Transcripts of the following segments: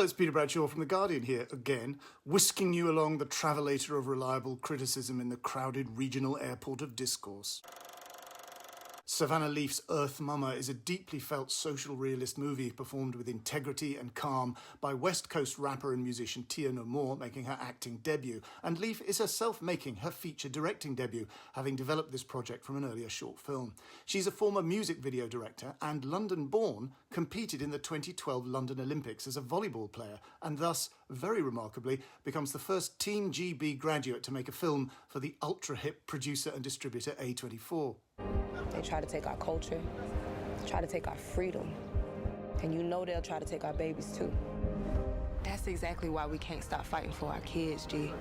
Hello, it's Peter Bradshaw from The Guardian here again, whisking you along the travelator of reliable criticism in the crowded regional airport of discourse. Savannah Leaf's Earth Mama is a deeply felt social realist movie performed with integrity and calm by West Coast rapper and musician Tia No More, making her acting debut. And Leaf is herself making her feature directing debut, having developed this project from an earlier short film. She's a former music video director and London-born, competed in the 2012 London Olympics as a volleyball player, and thus, very remarkably, becomes the first Team GB graduate to make a film for the ultra-hip producer and distributor A24. They try to take our culture, try to take our freedom. And you know they'll try to take our babies too. That's exactly why we can't stop fighting for our kids, G.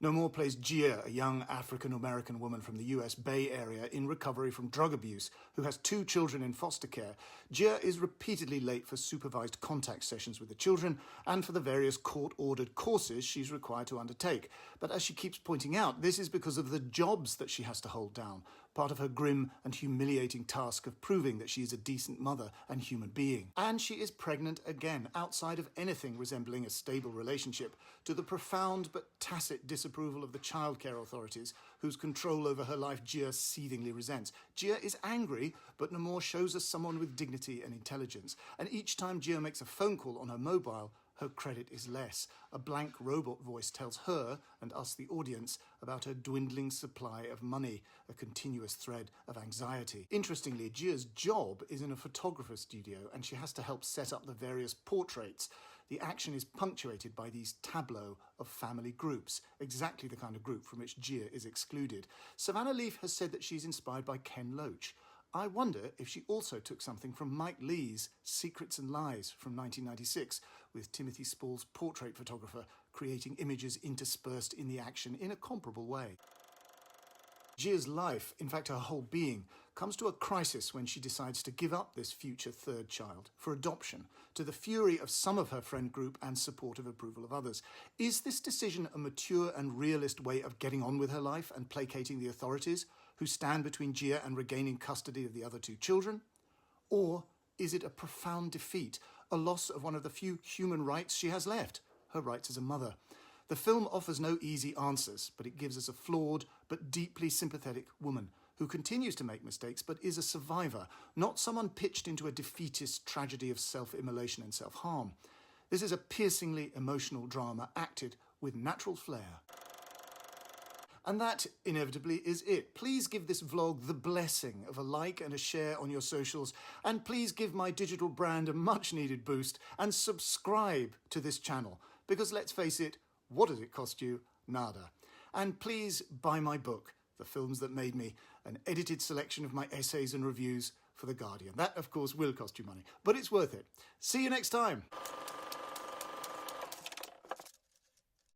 No More plays Gia, a young African-American woman from the US Bay Area in recovery from drug abuse, who has 2 children in foster care. Gia is repeatedly late for supervised contact sessions with the children and for the various court-ordered courses she's required to undertake. But as she keeps pointing out, this is because of the jobs that she has to hold down, part of her grim and humiliating task of proving that she is a decent mother and human being. And she is pregnant again, outside of anything resembling a stable relationship, to the profound but tacit disapproval of the childcare authorities, whose control over her life Gia seethingly resents. Gia is angry, but No More shows us someone with dignity and intelligence. And each time Gia makes a phone call on her mobile, her credit is less. A blank robot voice tells her, and us the audience, about her dwindling supply of money, a continuous thread of anxiety. Interestingly, Gia's job is in a photographer studio, and she has to help set up the various portraits. The action is punctuated by these tableaux of family groups, exactly the kind of group from which Gia is excluded. Savannah Leaf has said that she's inspired by Ken Loach. I wonder if she also took something from Mike Leigh's Secrets and Lies from 1996, with Timothy Spall's portrait photographer creating images interspersed in the action in a comparable way. Gia's life, in fact her whole being, comes to a crisis when she decides to give up this future third child for adoption, to the fury of some of her friend group and supportive approval of others. Is this decision a mature and realist way of getting on with her life and placating the authorities, who stand between Gia and regaining custody of the other 2 children? Or is it a profound defeat, a loss of one of the few human rights she has left, her rights as a mother? The film offers no easy answers, but it gives us a flawed but deeply sympathetic woman who continues to make mistakes but is a survivor, not someone pitched into a defeatist tragedy of self-immolation and self-harm. This is a piercingly emotional drama acted with natural flair. And that, inevitably, is it. Please give this vlog the blessing of a like and a share on your socials, and please give my digital brand a much-needed boost and subscribe to this channel, because let's face it, what does it cost you? Nada. And please buy my book, The Films That Made Me, an edited selection of my essays and reviews for The Guardian. That, of course, will cost you money, but it's worth it. See you next time.